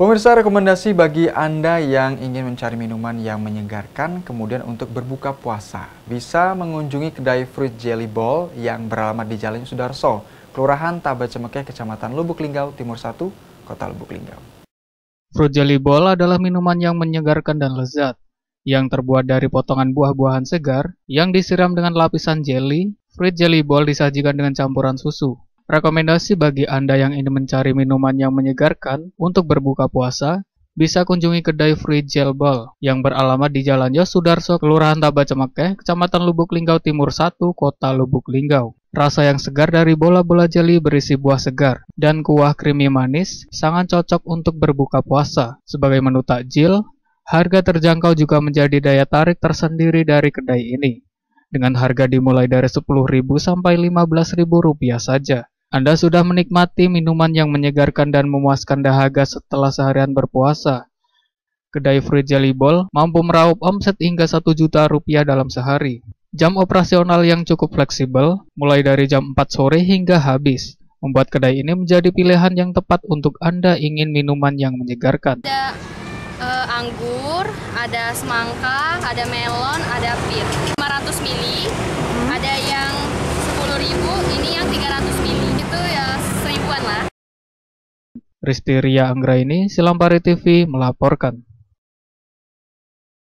Pemirsa, rekomendasi bagi Anda yang ingin mencari minuman yang menyegarkan kemudian untuk berbuka puasa, bisa mengunjungi kedai Fruit Jelly Ball yang beralamat di Jalan Sudarso, Kelurahan Tabacemekeh, Kecamatan Lubuk Linggau, Timur 1, Kota Lubuk Linggau. Fruit Jelly Ball adalah minuman yang menyegarkan dan lezat, yang terbuat dari potongan buah-buahan segar yang disiram dengan lapisan jelly. Fruit Jelly Ball disajikan dengan campuran susu. Rekomendasi bagi Anda yang ingin mencari minuman yang menyegarkan untuk berbuka puasa, bisa kunjungi kedai Fruit Jelly Ball yang beralamat di Jalan Yosudarso, Kelurahan Tabacemekeh, Kecamatan Lubuk Linggau Timur 1, Kota Lubuk Linggau. Rasa yang segar dari bola-bola jeli berisi buah segar dan kuah krimi manis sangat cocok untuk berbuka puasa. Sebagai menu takjil, harga terjangkau juga menjadi daya tarik tersendiri dari kedai ini. Dengan harga dimulai dari Rp10.000 sampai Rp15.000 saja. Anda sudah menikmati minuman yang menyegarkan dan memuaskan dahaga setelah seharian berpuasa. Kedai Fruit Jelly Ball mampu meraup omset hingga Rp1.000.000 dalam sehari. Jam operasional yang cukup fleksibel, mulai dari jam 4 sore hingga habis, membuat kedai ini menjadi pilihan yang tepat untuk Anda ingin minuman yang menyegarkan. Ada anggur, ada semangka, ada melon, ada pir. 500 ml, ada yang 10.000, ini yang 300 ml. Itu ya 1.000-an lah. Rizty Ria Anggraini, Silampari TV melaporkan.